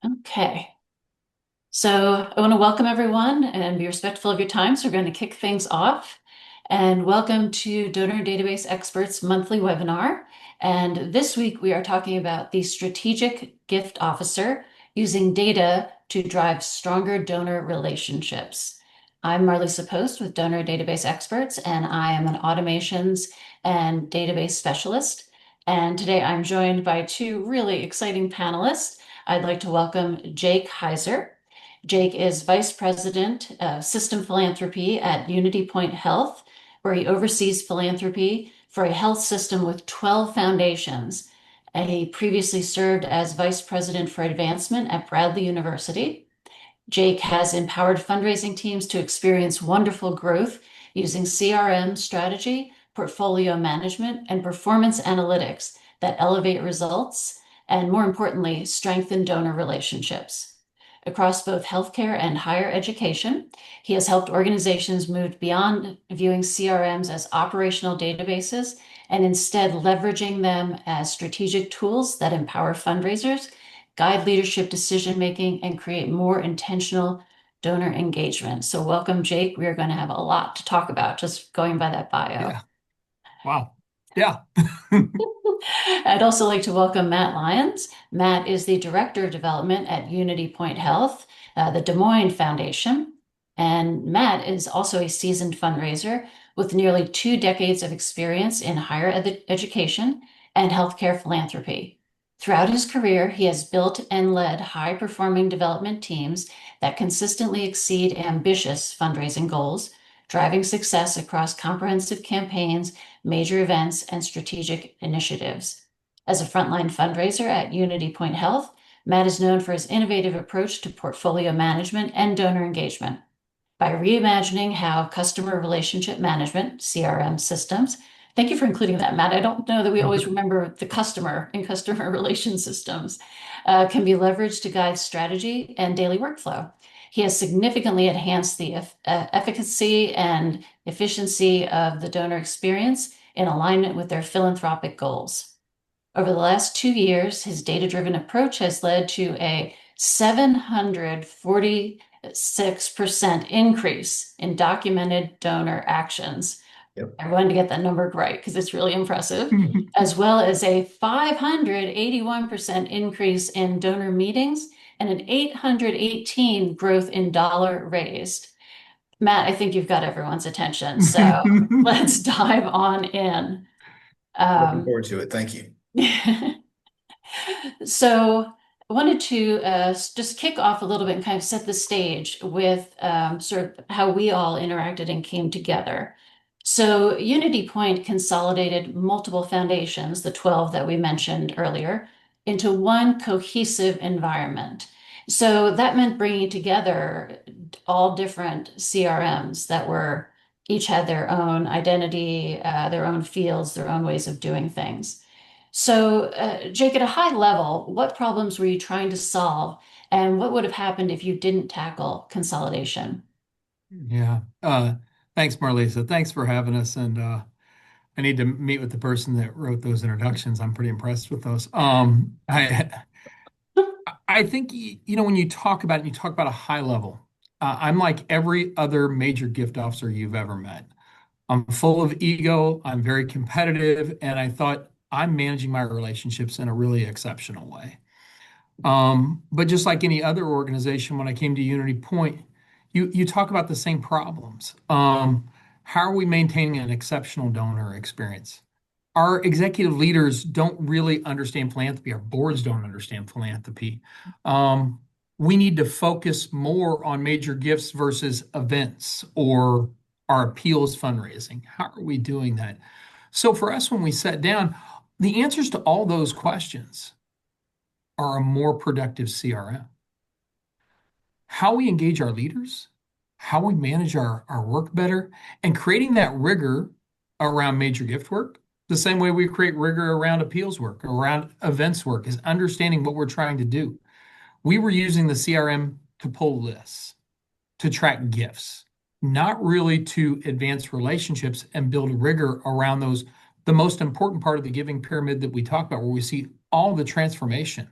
Okay, so I want to welcome everyone and be respectful of your time. So we're going to kick things off. And welcome to Donor Database Experts monthly webinar. And this week we are talking about the strategic gift officer using data to drive stronger donor relationships. I'm Marlisa Post with Donor Database Experts, and I am an automations and database specialist. And today I'm joined by two really exciting panelists. I'd like to welcome Jake Heiser. Jake is Vice President of System Philanthropy at Unity Point Health, where he oversees philanthropy for a health system with 12 foundations. And he previously served as Vice President for Advancement at Bradley University. Jake has empowered fundraising teams to experience wonderful growth using CRM strategy, portfolio management, and performance analytics that elevate results and, more importantly, strengthen donor relationships. Across both healthcare and higher education, he has helped organizations move beyond viewing CRMs as operational databases and instead leveraging them as strategic tools that empower fundraisers, guide leadership decision-making, and create more intentional donor engagement. So welcome, Jake. We are going to have a lot to talk about, just going by that bio. Yeah. Wow. Yeah. I'd also like to welcome Matt Lyons. Matt is the Director of Development at Unity Point Health, the Des Moines Foundation. And Matt is also a seasoned fundraiser with nearly 2 decades of experience in higher education and healthcare philanthropy. Throughout his career, he has built and led high-performing development teams that consistently exceed ambitious fundraising goals, driving success across comprehensive campaigns, major events, and strategic initiatives. As a frontline fundraiser at Unity Point Health, Matt is known for his innovative approach to portfolio management and donor engagement. By reimagining how customer relationship management, CRM systems, thank you for including that, Matt. I don't know that we always remember the customer and customer relation systems, can be leveraged to guide strategy and daily workflow. He has significantly enhanced the efficacy and efficiency of the donor experience in alignment with their philanthropic goals. Over the last 2 years, his data-driven approach has led to a 746% increase in documented donor actions. Yep. I wanted to get that number right because it's really impressive, as well as a 581% increase in donor meetings and an 818 growth in dollar raised. Matt, I think you've got everyone's attention, so let's dive on in. Looking Um, forward to it. Thank you. So I wanted to just kick off a little bit and kind of set the stage with sort of how we all interacted and came together. So Unity Point consolidated multiple foundations, the 12 that we mentioned earlier, into one cohesive environment. So that meant bringing together all different CRMs that were each had their own identity, their own fields, their own ways of doing things. So, Jake, at a high level, what problems were you trying to solve, and what would have happened if you didn't tackle consolidation? Yeah. Thanks, Marlisa. Thanks for having us. And I need to meet with the person that wrote those introductions. I'm pretty impressed with those. I think when you talk about it, you talk about a high level. I'm like every other major gift officer you've ever met. I'm full of ego. I'm very competitive, and I thought I'm managing my relationships in a really exceptional way. But just like any other organization, when I came to Unity Point, you talk about the same problems. How are we maintaining an exceptional donor experience? Our executive leaders don't really understand philanthropy. Our boards don't understand philanthropy. Um, we need to focus more on major gifts versus events or our appeals fundraising. How are we doing that? So for us, when we sat down, the answers to all those questions are a more productive CRM. How we engage our leaders, how we manage our work better, and creating that rigor around major gift work, the same way we create rigor around appeals work, around events work, is understanding what we're trying to do. We were using the CRM to pull lists, to track gifts, not really to advance relationships and build rigor around the most important part of the giving pyramid that we talk about, where we see all the transformation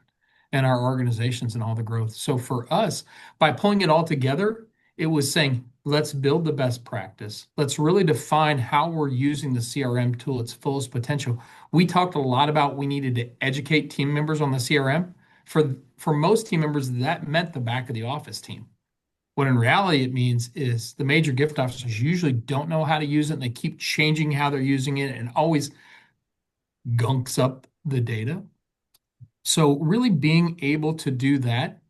and our organizations and all the growth. So for us, by pulling it all together, it was saying, let's build the best practice. Let's really define how we're using the CRM tool its fullest potential. We talked a lot about we needed to educate team members on the CRM. For most team members, that meant the back of the office team. What in reality it means is the major gift officers usually don't know how to use it and they keep changing how they're using it and always gunks up the data. So really being able to do that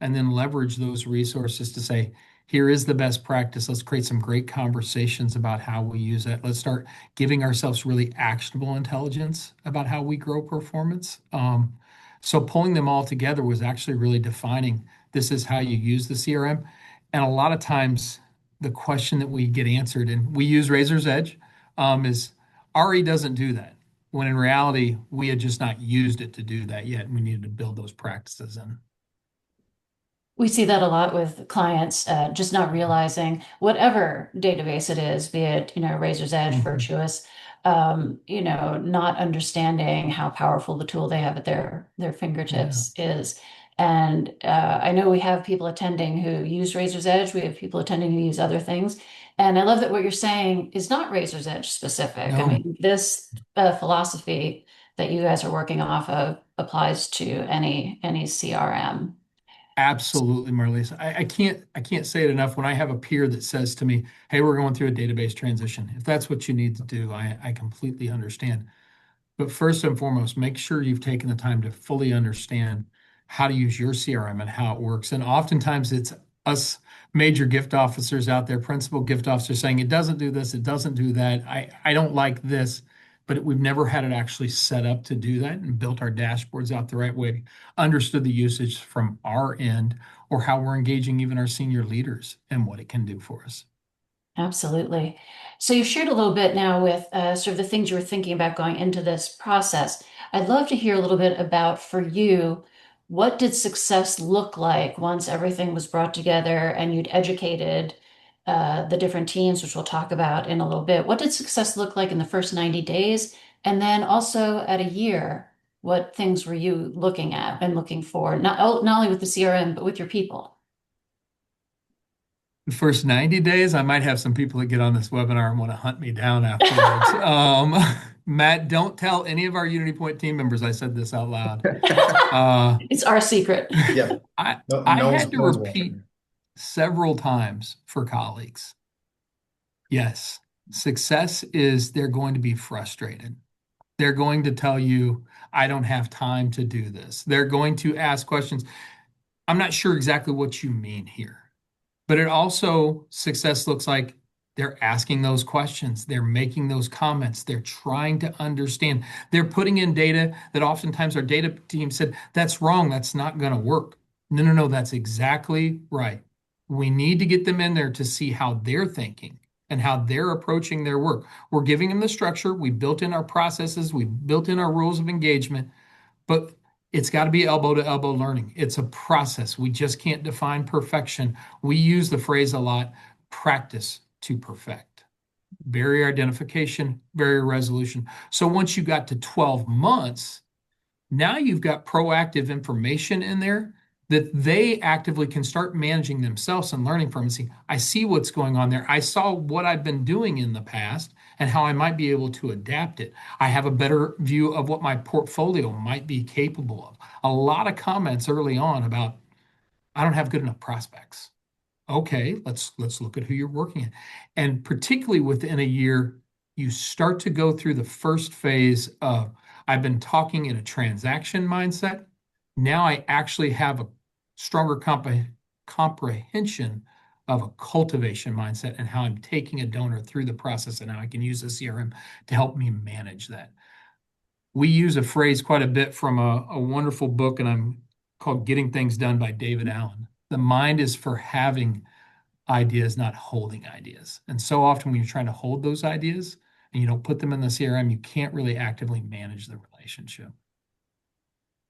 and then leverage those resources to say, here is the best practice. Let's create some great conversations about how we use it. Let's start giving ourselves really actionable intelligence about how we grow performance. So pulling them all together was actually really defining this is how you use the CRM. And a lot of times the question that we get answered, and we use Razor's Edge, is RE doesn't do that. When in reality, we had just not used it to do that yet, and we needed to build those practices in. We see that a lot with clients, just not realizing whatever database it is, be it, Razor's Edge, Mhm. Virtuous, not understanding how powerful the tool they have at their Yeah, fingertips is. And I know we have people attending who use Razor's Edge. We have people attending who use other things. And I love that what you're saying is not Razor's Edge specific. I no, mean, this philosophy that you guys are working off of applies to any CRM. absolutely, Marlisa. I can't say it enough. When I have a peer that says to me, "Hey, we're going through a database transition," if that's what you need to do, I completely understand. But first and foremost, make sure you've taken the time to fully understand how to use your CRM and how it works. And oftentimes it's us major gift officers out there, principal gift officers saying it doesn't do this, it doesn't do that. I don't like this, but we've never had it actually set up to do that and built our dashboards out the right way, understood the usage from our end or how we're engaging even our senior leaders and what it can do for us. Absolutely. So you've shared a little bit now with sort of the things you were thinking about going into this process. I'd love to hear a little bit about for you, what did success look like once everything was brought together and you'd educated the different teams, which we'll talk about in a little bit. What did success look like in the first 90 days? And then also at a year, what things were you looking at and looking for, not only with the CRM, but with your people? The first 90 days, I might have some people that get on this webinar and want to hunt me down afterwards. Matt, don't tell any of our Unity Point team members I said this out loud. Uh, It's our secret. Yeah, I no, I no one's had to no one's watching repeat you. several times for colleagues. Yes, success is they're going to be frustrated. They're going to tell you, I don't have time to do this. They're going to ask questions. I'm not sure exactly what you mean here. But it also, success looks like they're asking those questions, they're making those comments, they're trying to understand, they're putting in data that oftentimes our data team said, that's wrong, that's not going to work. No, no, no, that's exactly right. We need to get them in there to see how they're thinking and how they're approaching their work. We're giving them the structure, we built in our processes, we built in our rules of engagement, but it's got to be elbow to elbow learning. It's a process. We just can't define perfection. We use the phrase a lot, practice to perfect. Barrier identification, barrier resolution. So once you got to 12 months, now you've got proactive information in there that they actively can start managing themselves and learning from and see, I see what's going on there. I saw what I've been doing in the past and how I might be able to adapt it. I have a better view of what my portfolio might be capable of. A lot of comments early on about, I don't have good enough prospects. Okay, let's look at who you're working at. And particularly within a year, you start to go through the first phase of I've been talking in a transaction mindset. Now I actually have a stronger comprehension of a cultivation mindset and how I'm taking a donor through the process and how I can use the CRM to help me manage that. We use a phrase quite a bit from a wonderful book, and I'm called Getting Things Done by David Allen. The mind is for having ideas, not holding ideas. And so often when you're trying to hold those ideas and you don't put them in the CRM, you can't really actively manage the relationship.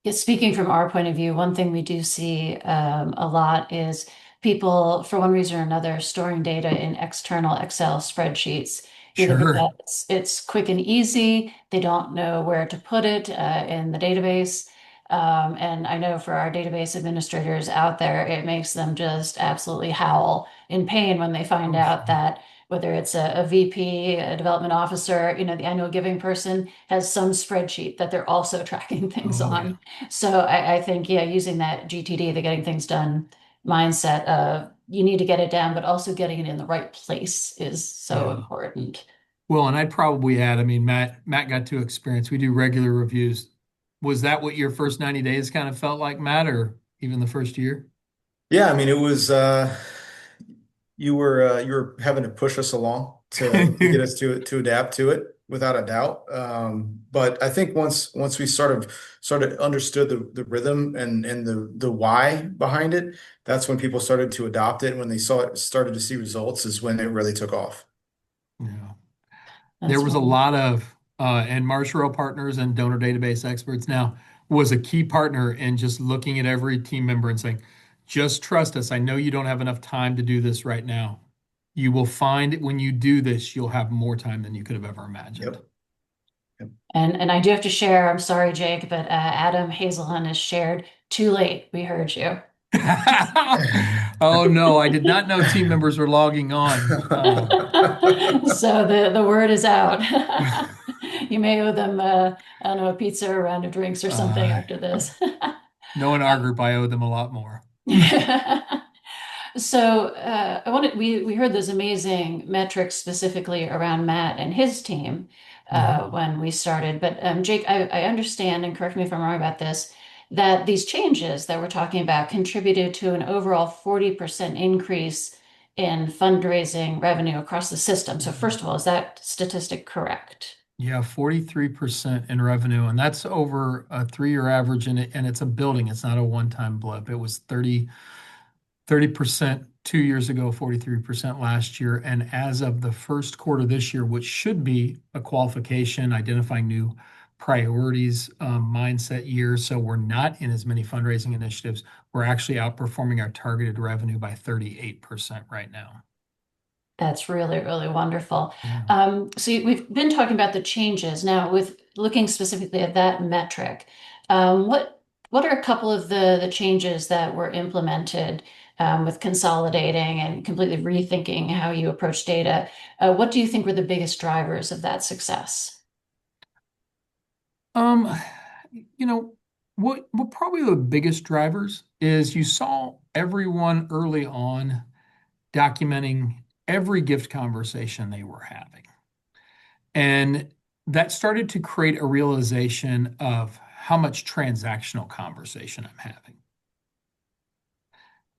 Yeah, speaking from our point of view, one thing we do see a lot is people, for one reason or another, storing data in external Excel spreadsheets, either Sure. because it's quick and easy, they don't know where to put it in the database, And I know for our database administrators out there, it makes them just absolutely howl in pain when they find Oh, out sure. that whether it's a VP, a development officer, the annual giving person has some spreadsheet that they're also tracking things Oh, yeah. on. So I think, yeah, using that GTD, the getting things done mindset of you need to get it down, but also getting it in the right place is so Yeah. important. Well, and I'd probably add, I mean, Matt got to experience, we do regular reviews. Was that what your first 90 days kind of felt like, Matt, or even the first year? Yeah, I mean, it was you were having to push us along to get us to adapt to it without a doubt. But I think once we sort of understood the rhythm and the why behind it, that's when people started to adopt it. When they saw it started to see results is when it really took off. Yeah. There That's was a one. lot of, and Marshall Partners and donor database experts now was a key partner in just looking at every team member and saying, just trust us. I know you don't have enough time to do this right now. You will find when you do this, you'll have more time than you could have ever imagined. Yep. Yep. And I do have to share, I'm sorry, Jake, but Adam Hazelhun has shared too late. We heard you. Oh no, I did not know team members were logging on. So the word is out. You may owe them, I don't know, a pizza or a round of drinks or something uh, after this. Knowing our group, I owe them a lot more. So I wanted we heard those amazing metrics specifically around Matt and his team Yeah. when we started. But Jake, I understand, and correct me if I'm wrong about this, that these changes that we're talking about contributed to an overall 40% increase in fundraising revenue across the system. So first of all, is that statistic correct? Yeah, 43% in revenue, and that's over a 3-year average, and it's a building. It's not a one-time blip. It was 30% 2 years ago, 43% last year. And as of the first quarter this year, which should be a qualification, identifying new priorities, mindset year. So we're not in as many fundraising initiatives. We're actually outperforming our targeted revenue by 38% right now. That's really, really wonderful. Yeah. We've been talking about the changes now with looking specifically at that metric. What are a couple of the changes that were implemented with consolidating and completely rethinking how you approach data? What do you think were the biggest drivers of that success? Um, you know, what probably the biggest drivers is you saw everyone early on documenting every gift conversation they were having. And that started to create a realization of how much transactional conversation I'm having.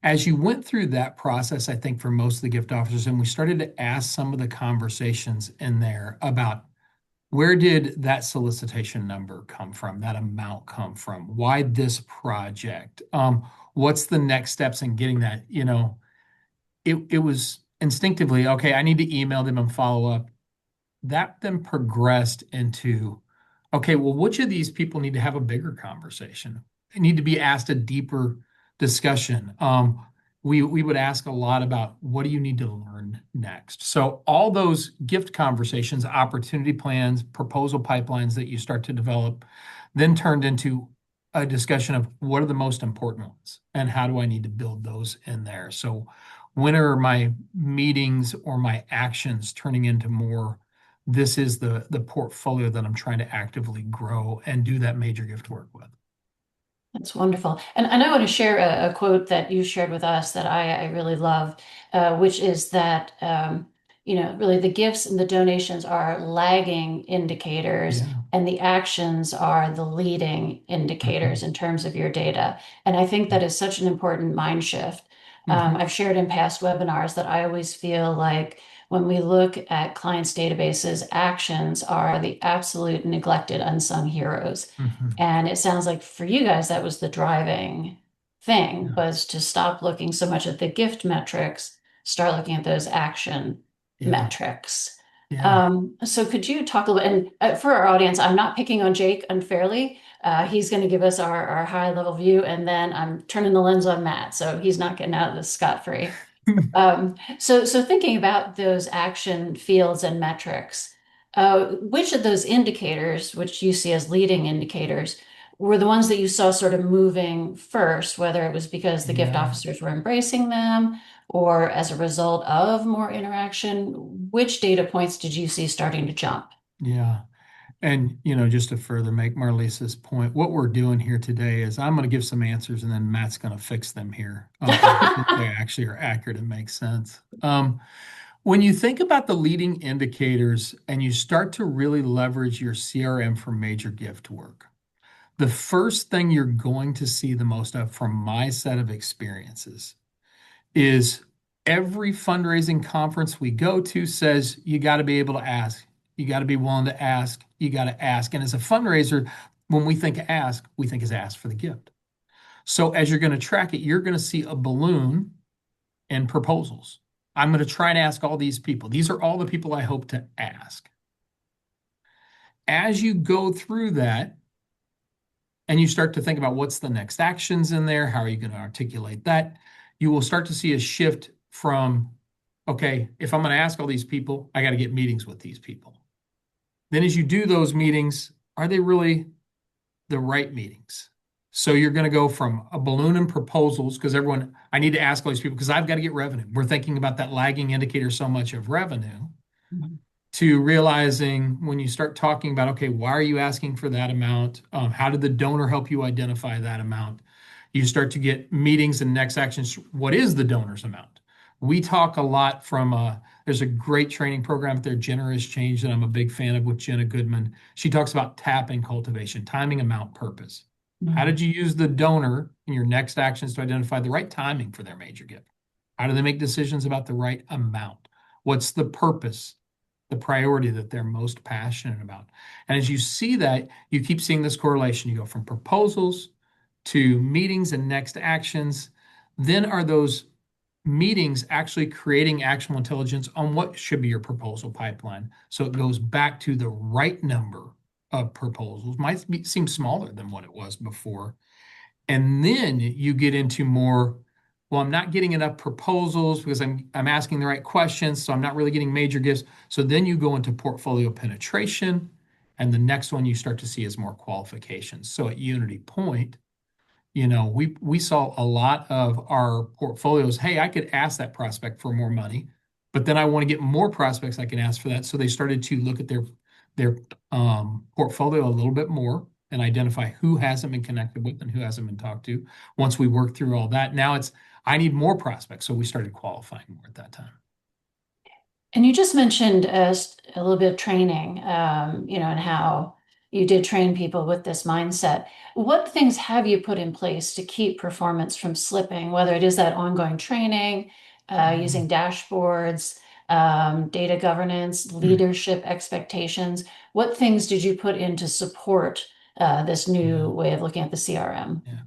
As you went through that process, I think for most of the gift officers, and we started to ask some of the conversations in there about where did that solicitation number come from, that amount come from? Why this project? What's the next steps in getting that? It was instinctively, okay, I need to email them and follow up. That then progressed into, okay, well, which of these people need to have a bigger conversation? They need to be asked a deeper discussion. We would ask a lot about what do you need to learn next? So all those gift conversations, opportunity plans, proposal pipelines that you start to develop, then turned into a discussion of what are the most important ones and how do I need to build those in there? So when are my meetings or my actions turning into more this is the portfolio that I'm trying to actively grow and do that major gift work with. That's wonderful. And I want to share a quote that you shared with us that I really love, which is that, really the gifts and the donations are lagging indicators Yeah. and the actions are the leading indicators Mhm. in terms of your data. And I think that is such an important mind shift. Mhm. I've shared in past webinars that I always feel like when we look at clients' databases, actions are the absolute neglected unsung heroes. Mhm. And it sounds like for you guys, that was the driving thing, Yeah. was to stop looking so much at the gift metrics, start looking at those action Yeah. metrics. Yeah. So could you talk a little, and for our audience, I'm not picking on Jake unfairly. He's going to give us our high level view, and then I'm turning the lens on Matt, so he's not getting out of this scot-free. So thinking about those action fields and metrics, which of those indicators, which you see as leading indicators, were the ones that you saw sort of moving first, whether it was because the gift Yeah. officers were embracing them or as a result of more interaction? Which data points did you see starting to jump? Yeah. And, just to further make Marlisa's point, what we're doing here today is I'm going to give some answers and then Matt's going to fix them here. If they actually are accurate and make sense. When you think about the leading indicators and you start to really leverage your CRM for major gift work, the first thing you're going to see the most of from my set of experiences is every fundraising conference we go to says you got to be able to ask. You got to be willing to ask. You got to ask. And as a fundraiser, when we think ask, we think is ask for the gift. So as you're going to track it, you're going to see a balloon and proposals. I'm going to try and ask all these people. These are all the people I hope to ask. As you go through that, and you start to think about what's the next actions in there, how are you going to articulate that, you will start to see a shift from, okay, if I'm going to ask all these people, I got to get meetings with these people. Then as you do those meetings, are they really the right meetings? So you're going to go from a balloon and proposals because I need to ask all these people because I've got to get revenue. We're thinking about that lagging indicator so much of revenue Mhm. to realizing when you start talking about, okay, why are you asking for that amount? How did the donor help you identify that amount? You start to get meetings and next actions. What is the donor's amount? We talk a lot there's a great training program out there, Generous Change, that I'm a big fan of with Jenna Goodman. She talks about tapping cultivation, timing, amount, purpose. How Mhm. did you use the donor in your next actions to identify the right timing for their major gift? How do they make decisions about the right amount? What's the purpose, the priority that they're most passionate about? And as you see that, you keep seeing this correlation. You go from proposals to meetings and next actions. Then are those meetings actually creating actionable intelligence on what should be your proposal pipeline? So it goes back to the right number of proposals. Seem smaller than what it was before. And then you get into more, well, I'm not getting enough proposals because I'm asking the right questions, so I'm not really getting major gifts. So then you go into portfolio penetration, and the next one you start to see is more qualifications. So at Unity Point, we saw a lot of our portfolios. Hey, I could ask that prospect for more money, but then I want to get more prospects I can ask for that. So they started to look at their portfolio a little bit more and identify who hasn't been connected with and who hasn't been talked to. Once we worked through all that, now I need more prospects. So we started qualifying more at that time. And you just mentioned a little bit of training, and how you did train people with this mindset. What things have you put in place to keep performance from slipping, whether it is that ongoing training, using dashboards, data governance, leadership expectations? What things did you put in to support this new Yeah. way of looking at the CRM? Yeah.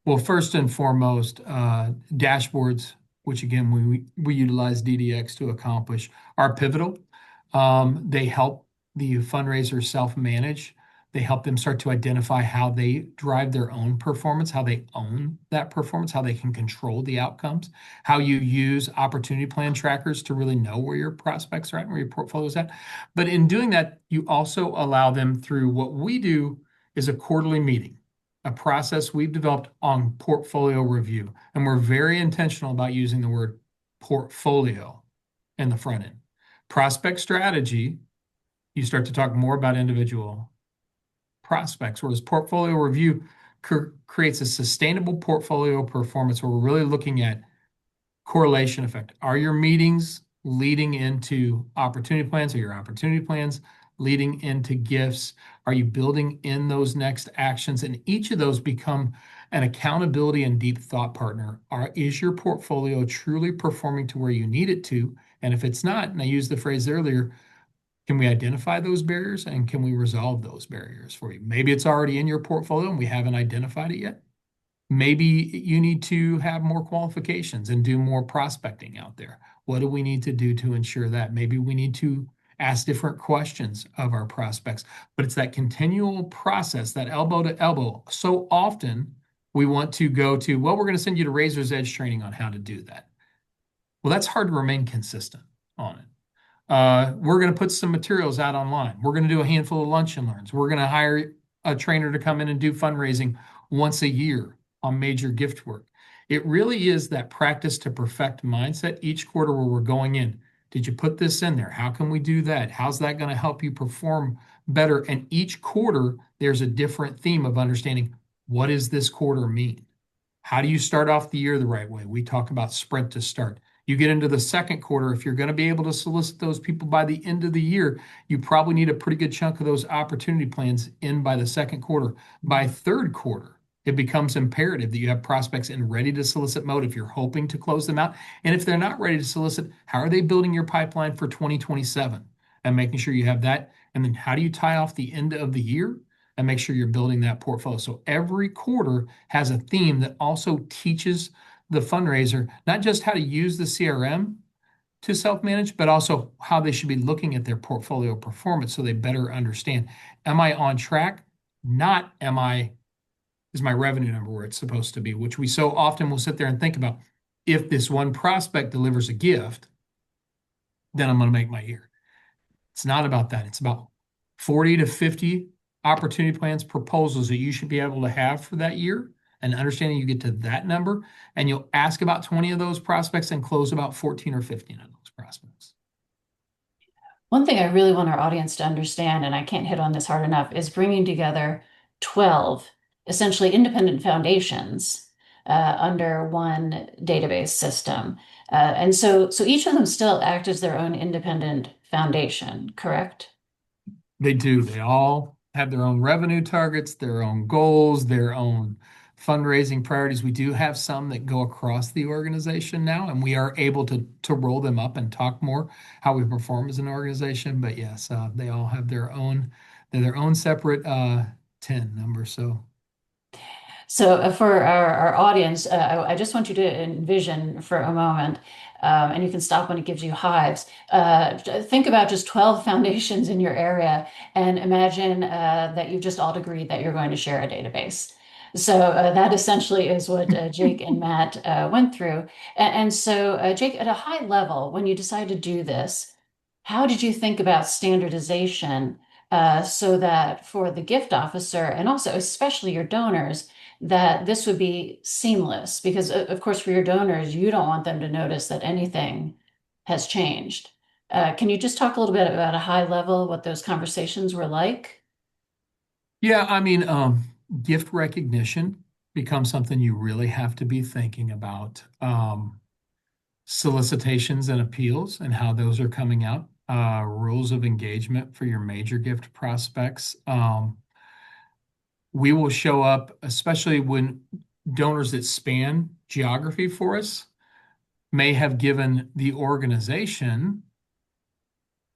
Well, first and foremost, dashboards, which again we utilize DDX to accomplish, are pivotal. They help the fundraiser self-manage. They help them start to identify how they drive their own performance, how they own that performance, how they can control the outcomes, how you use opportunity plan trackers to really know where your prospects are at and where your portfolio is at. But in doing that, you also allow them through what we do is a quarterly meeting, a process we've developed on portfolio review. And we're very intentional about using the word portfolio in the front end. Prospect strategy, you start to talk more about individual prospects, whereas portfolio review creates a sustainable portfolio performance where we're really looking at correlation effect. Are your meetings leading into opportunity plans? Are your opportunity plans leading into gifts? Are you building in those next actions? And each of those become an accountability and deep thought partner. Is your portfolio truly performing to where you need it to? And if it's not, and I used the phrase earlier, can we identify those barriers and can we resolve those barriers for you? Maybe it's already in your portfolio and we haven't identified it yet. Maybe you need to have more qualifications and do more prospecting out there. What do we need to do to ensure that? Maybe we need to ask different questions of our prospects, but it's that continual process, that elbow to elbow. So often we want to go to, well, we're going to send you to Razor's Edge training on how to do that. Well, that's hard to remain consistent on it. We're going to put some materials out online. We're going to do a handful of lunch and learns. We're going to hire a trainer to come in and do fundraising once a year on major gift work. It really is that practice to perfect mindset each quarter where we're going in. Did you put this in there? How can we do that? How's that going to help you perform better? And each quarter, there's a different theme of understanding what does this quarter mean? How do you start off the year the right way? We talk about sprint to start. You get into the second quarter, if you're going to be able to solicit those people by the end of the year, you probably need a pretty good chunk of those opportunity plans in by the second quarter. By third quarter, it becomes imperative that you have prospects in ready to solicit mode if you're hoping to close them out. And if they're not ready to solicit, how are they building your pipeline for 2027 and making sure you have that? And then how do you tie off the end of the year and make sure you're building that portfolio? So every quarter has a theme that also teaches the fundraiser not just how to use the CRM to self-manage, but also how they should be looking at their portfolio performance so they better understand, am I on track? Not is my revenue number where it's supposed to be, which we so often will sit there and think about. If this one prospect delivers a gift, then I'm going to make my year. It's not about that. It's about 40 to 50 opportunity plans, proposals that you should be able to have for that year, and understanding you get to that number, and you'll ask about 20 of those prospects and close about 14 or 15 of those prospects. One thing I really want our audience to understand, and I can't hit on this hard enough, is bringing together 12 essentially independent foundations under one database system. And so each of them still act as their own independent foundation, correct? They do. They all have their own revenue targets, their own goals, their own fundraising priorities. We do have some that go across the organization now, and we are able to roll them up and talk more how we perform as an organization. But yes, they all have their own separate 10 number. So for our audience, I just want you to envision for a moment, and you can stop when it gives you hives. Think about just 12 foundations in your area and imagine that you've just all agreed that you're going to share a database. So that essentially is what Jake and Matt went through. And so, Jake, at a high level, when you decided to do this, how did you think about standardization so that for the gift officer and also especially your donors, that this would be seamless? Because of course, for your donors, you don't want them to notice that anything has changed. Can you just talk a little bit about a high level, what those conversations were like? Yeah, I mean, gift recognition becomes something you really have to be thinking about. Solicitations and appeals and how those are coming out. Rules of engagement for your major gift prospects. We will show up, especially when donors that span geography for us may have given the organization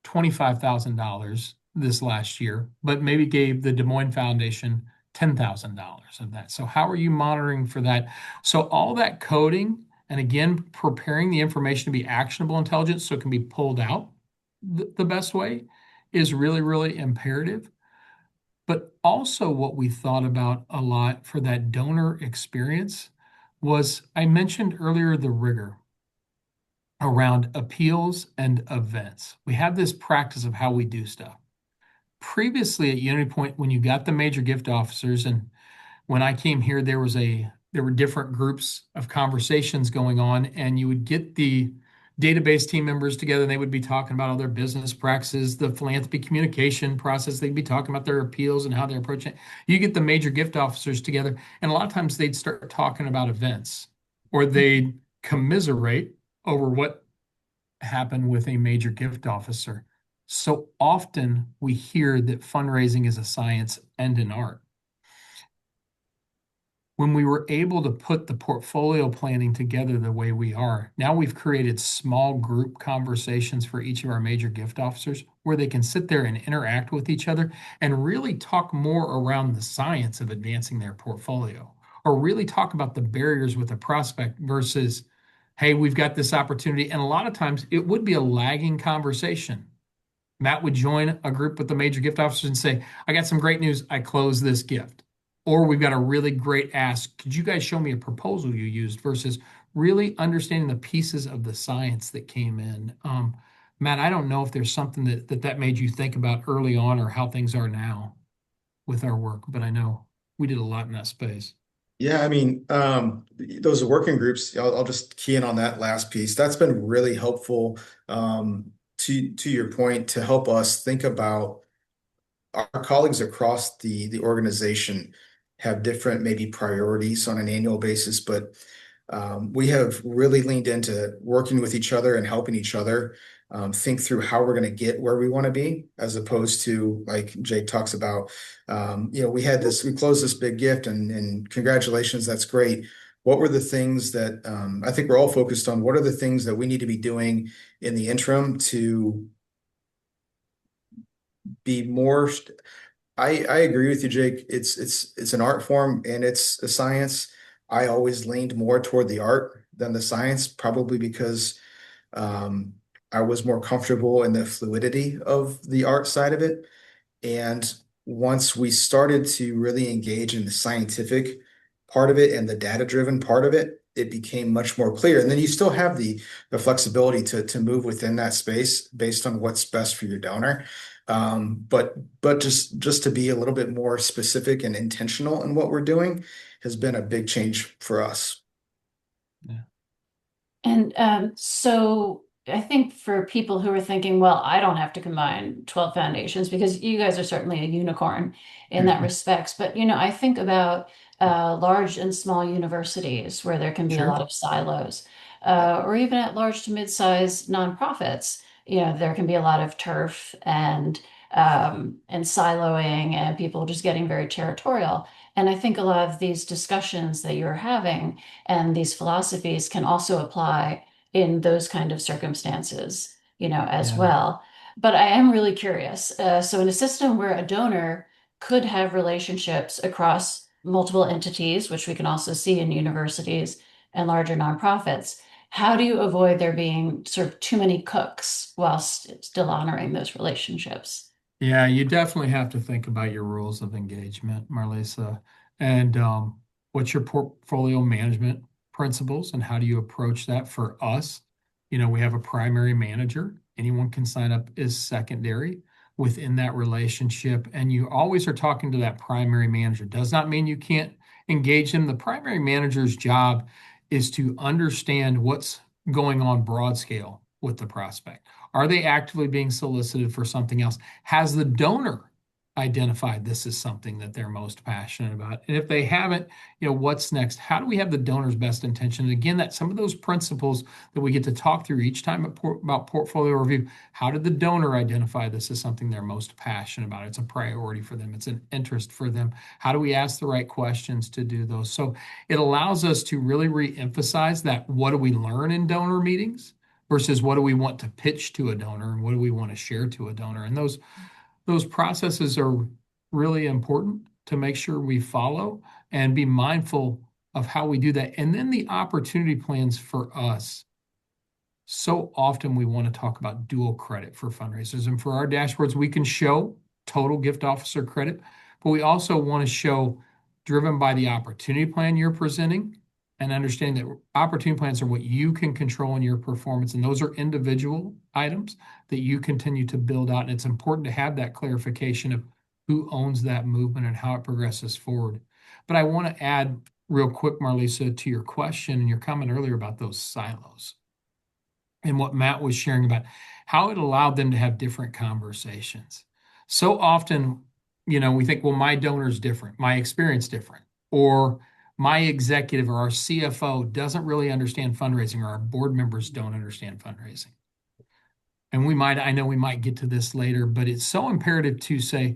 $25,000 this last year, but maybe gave the Des Moines Foundation $10,000 of that. So how are you monitoring for that? So all that coding, and again, preparing the information to be actionable intelligence so it can be pulled out the best way is really, really imperative. But also what we thought about a lot for that donor experience was, I mentioned earlier, the rigor around appeals and events. We have this practice of how we do stuff. Previously at Unity Point, when you got the major gift officers, and when I came here, there were different groups of conversations going on, and you would get the database team members together, and they would be talking about all their business practices, the philanthropy communication process. They'd be talking about their appeals and how they're approaching it. You get the major gift officers together, and a lot of times they'd start talking about events, or they'd commiserate over what happened with a major gift officer. So often we hear that fundraising is a science and an art. When we were able to put the portfolio planning together the way we are, now we've created small group conversations for each of our major gift officers where they can sit there and interact with each other and really talk more around the science of advancing their portfolio, or really talk about the barriers with a prospect versus, hey, we've got this opportunity. And a lot of times it would be a lagging conversation. Matt would join a group with the major gift officers and say, I got some great news. I closed this gift. Or we've got a really great ask. Could you guys show me a proposal you used, versus really understanding the pieces of the science that came in? Matt, I don't know if there's something that made you think about early on or how things are now. with our work, but I know we did a lot in that space. Yeah, I mean, those working groups, I'll just key in on that last piece. That's been really helpful, to your point, to help us think about our colleagues across the organization have different maybe priorities on an annual basis, but we have really leaned into working with each other and helping each other think through how we're going to get where we want to be, as opposed to like Jake talks about. We closed this big gift, and congratulations, that's great. What were the things that I think we're all focused on? What are the things that we need to be doing in the interim to be more? I agree with you, Jake. It's an art form and it's a science. I always leaned more toward the art than the science, probably because um, I was more comfortable in the fluidity of the art side of it. And once we started to really engage in the scientific part of it and the data-driven part of it, it became much more clear. And then you still have the flexibility to move within that space based on what's best for your donor. But just to be a little bit more specific and intentional in what we're doing has been a big change for us. Yeah. And so I think for people who are thinking, well, I don't have to combine 12 foundations because you guys are certainly a unicorn in that respects. But, I think about large and small universities where there can be a lot Sure. of silos, or even at large to mid-sized nonprofits, there can be a lot of turf and siloing and people just getting very territorial. And I think a lot of these discussions that you're having and these philosophies can also apply in those kind of circumstances, as Yeah. well. But I am really curious. So in a system where a donor could have relationships across multiple entities, which we can also see in universities and larger nonprofits, how do you avoid there being sort of too many cooks while still honoring those relationships? Yeah, you definitely have to think about your rules of engagement, Marlisa, and what's your portfolio management principles and how do you approach that for us? We have a primary manager. Anyone can sign up as secondary within that relationship, and you always are talking to that primary manager. Does not mean you can't engage them. The primary manager's job is to understand what's going on broad scale with the prospect. Are they actively being solicited for something else? Has the donor identified this is something that they're most passionate about? And if they haven't, what's next? How do we have the donor's best intention? And again, that some of those principles that we get to talk through each time about portfolio review. How did the donor identify this as something they're most passionate about? It's a priority for them. It's an interest for them. How do we ask the right questions to do those? So it allows us to really re-emphasize that what do we learn in donor meetings versus what do we want to pitch to a donor and what do we want to share to a donor. And those processes are really important to make sure we follow and be mindful of how we do that. And then the opportunity plans for us. So often we want to talk about dual credit for fundraisers. And for our dashboards, we can show total gift officer credit, but we also want to show driven by the opportunity plan you're presenting and understanding that opportunity plans are what you can control in your performance. And those are individual items that you continue to build out. And it's important to have that clarification of who owns that movement and how it progresses forward. But I want to add real quick, Marlisa, to your question and your comment earlier about those silos and what Matt was sharing about how it allowed them to have different conversations. So often, we think, well, my donor's different, my experience different, or my executive or our CFO doesn't really understand fundraising, or our board members don't understand fundraising. And I know we might get to this later, but it's so imperative to say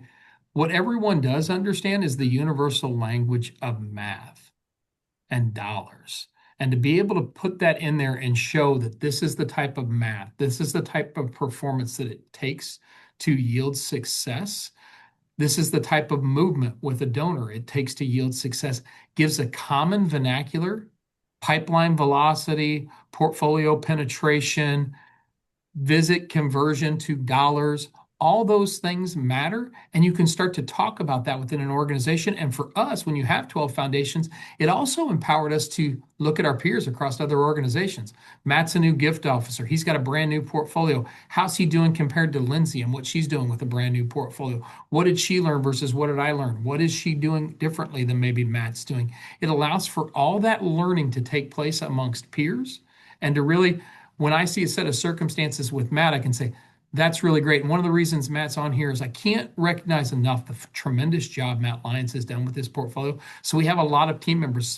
what everyone does understand is the universal language of math and dollars. And to be able to put that in there and show that this is the type of math, this is the type of performance that it takes to yield success. This is the type of movement with a donor it takes to yield success, gives a common vernacular, pipeline velocity, portfolio penetration, visit conversion to dollars, all those things matter, and you can start to talk about that within an organization. And for us, when you have 12 foundations, it also empowered us to look at our peers across other organizations. Matt's a new gift officer. He's got a brand new portfolio. How's he doing compared to Lindsay and what she's doing with a brand new portfolio? What did she learn versus what did I learn? What is she doing differently than maybe Matt's doing? It allows for all that learning to take place amongst peers and to really, when I see a set of circumstances with Matt, I can say, that's really great. And one of the reasons Matt's on here is I can't recognize enough the tremendous job Matt Lyons has done with his portfolio. So we have a lot of team members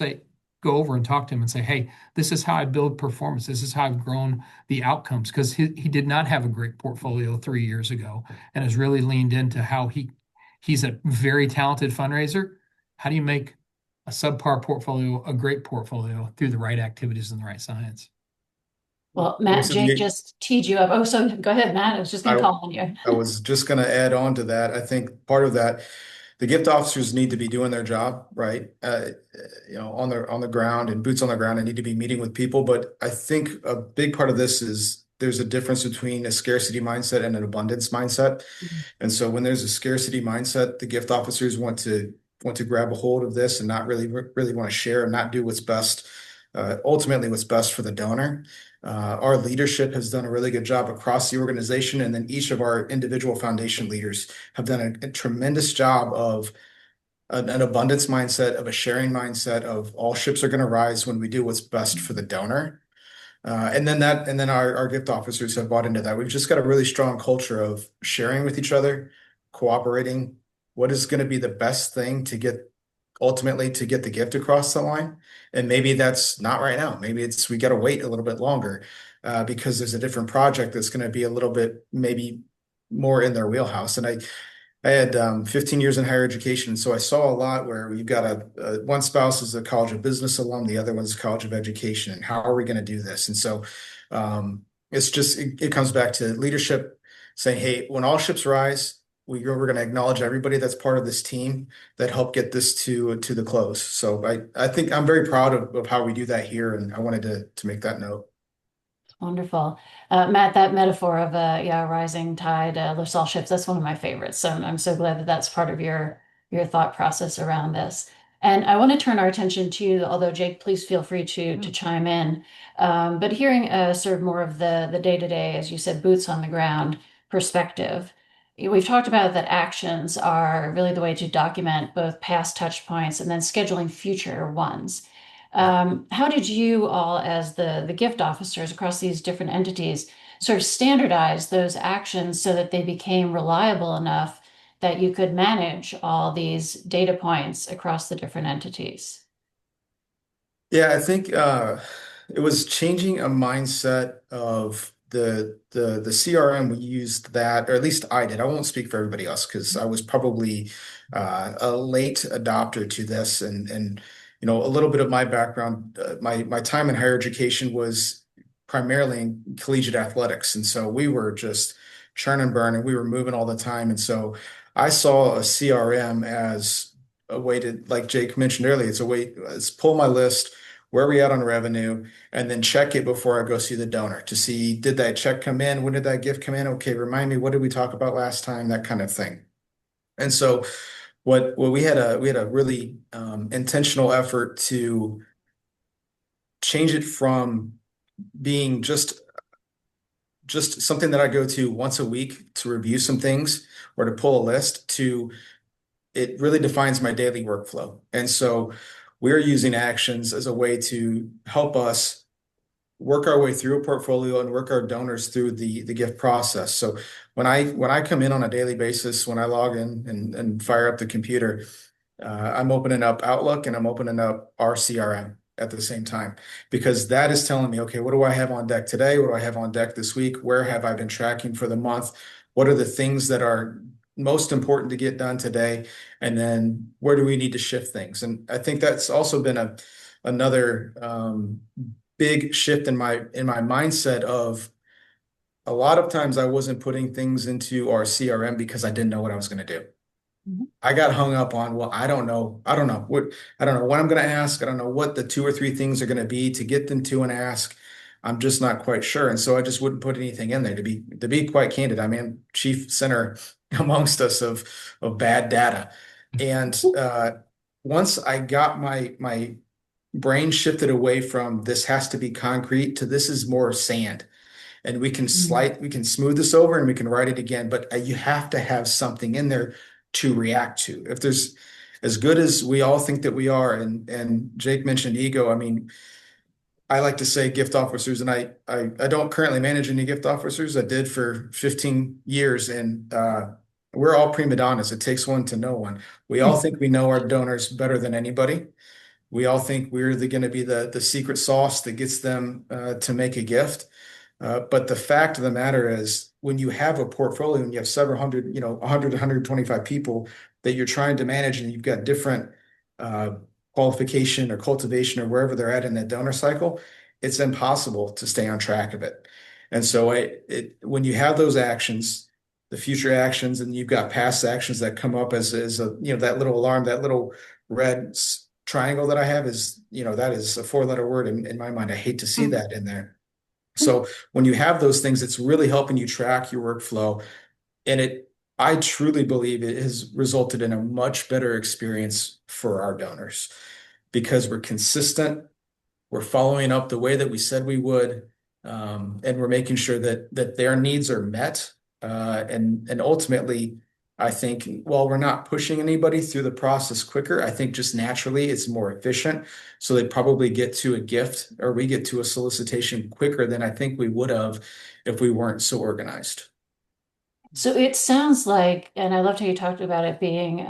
go over and talk to him and say, hey, this is how I build performance. This is how I've grown the outcomes. Because he did not have a great portfolio 3 years ago and has really leaned into how he's a very talented fundraiser. How do you make a subpar portfolio a great portfolio through the right activities and the right science? Well, Matt, Lisa, Jake just teed you up. Oh, so go ahead, Matt. I was just going to I, call on you. I was just going to add on to that. I think part of that, the gift officers need to be doing their job, right? On the ground and boots on the ground and need to be meeting with people. But I think a big part of this is there's a difference between a scarcity mindset and an abundance mindset. And so when there's a scarcity mindset, the gift officers want to grab a hold of this and not really want to share and not do what's best, ultimately what's best for the donor. Our leadership has done a really good job across the organization, and then each of our individual foundation leaders have done a tremendous job of an abundance mindset, of a sharing mindset, of all ships are going to rise when we do what's best for the donor. And then our gift officers have bought into that. We've just got a really strong culture of sharing with each other, cooperating. What is going to be the best thing to get ultimately to get the gift across the line? And maybe that's not right now. Maybe it's we got to wait a little bit longer because there's a different project that's going to be a little bit maybe more in their wheelhouse. And I had 15 years in higher education, so I saw a lot where you've got one spouse is a College of Business alum, the other one's a College of Education, and how are we going to do this? And so it comes back to leadership saying, hey, when all ships rise, we're going to acknowledge everybody that's part of this team that helped get this to the close. So I think I'm very proud of how we do that here, and I wanted to make that note. Wonderful. Matt, that metaphor of yeah, rising tide lifts all ships, that's one of my favorites. So I'm so glad that that's part of your thought process around this. And I want to turn our attention to, although Jake, please feel free to chime in. But hearing sort of more of the day-to-day, as you said, boots on the ground perspective. We've talked about that actions are really the way to document both past touch points and then scheduling future ones. How did you all, as the gift officers across these different entities, sort of standardize those actions so that they became reliable enough that you could manage all these data points across the different entities? Yeah, I think it was changing a mindset of the CRM. We used that, or at least I did. I won't speak for everybody else because I was probably a late adopter to this, and a little bit of my background, my time in higher education was primarily in collegiate athletics, and so we were just churn and burn, and we were moving all the time, and so I saw a CRM as a way to, like Jake mentioned earlier, it's pull my list, where are we at on revenue, and then check it before I go see the donor to see, did that check come in? When did that gift come in? Okay, remind me, what did we talk about last time? That kind of thing. And so what we had a really intentional effort to change it from being just something that I go to once a week to review some things or to pull a list to it really defines my daily workflow. And so we're using actions as a way to help us work our way through a portfolio and work our donors through the gift process. So when I come in on a daily basis, when I log in and fire up the computer, I'm opening up Outlook and I'm opening up our CRM at the same time because that is telling me, okay, what do I have on deck today? What do I have on deck this week? Where have I been tracking for the month? What are the things that are most important to get done today? And then where do we need to shift things? And I think that's also been another big shift in my mindset of a lot of times I wasn't putting things into our CRM because I didn't know what I was going to do. Mhm. I got hung up on, well, I don't know what I'm going to ask. I don't know what the two or three things are going to be to get them to an ask. I'm just not quite sure. And so I just wouldn't put anything in there to be quite candid. I mean, chief center amongst us of bad data. And once I got my brain shifted away from this has to be concrete to this is more sand. And we can smooth this over and we can write it again, but you have to have something in there to react to. If there's as good as we all think that we are, and Jake mentioned ego, I mean, I like to say gift officers, and I don't currently manage any gift officers. I did for 15 years, and we're all prima donnas. It takes one to know one. We all think we know our donors better than anybody. We all think we're going to be the secret sauce that gets them to make a gift. But the fact of the matter is, when you have a portfolio and you have several hundred, 100, 125 people that you're trying to manage, and you've got different uh, qualification or cultivation or wherever they're at in that donor cycle, it's impossible to stay on track of it. And so when you have those actions, the future actions, and you've got past actions that come up as a, that little alarm, that little red triangle that I have is, that is a four-letter word in my mind. I hate to see that in there. So when you have those things, it's really helping you track your workflow. And I truly believe it has resulted in a much better experience for our donors because we're consistent, we're following up the way that we said we would, and we're making sure that their needs are met. And ultimately, I think while we're not pushing anybody through the process quicker, I think just naturally it's more efficient. So they probably get to a gift or we get to a solicitation quicker than I think we would have if we weren't so organized. So it sounds like, and I loved how you talked about it being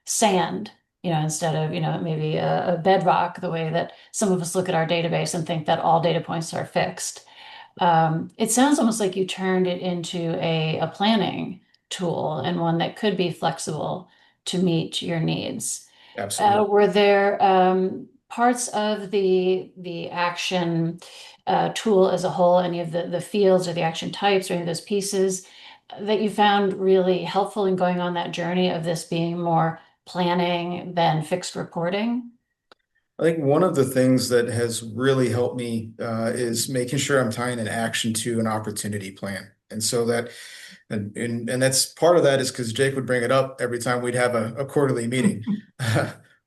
sand, instead of, maybe a bedrock, the way that some of us look at our database and think that all data points are fixed. It sounds almost like you turned it into a planning tool and one that could be flexible to meet your needs. Absolutely. Were there parts of the action tool as a whole, any of the fields or the action types or any of those pieces that you found really helpful in going on that journey of this being more planning than fixed reporting? I think one of the things that has really helped me is making sure I'm tying an action to an opportunity plan. And so that, and that's part of that is because Jake would bring it up every time we'd have a quarterly meeting.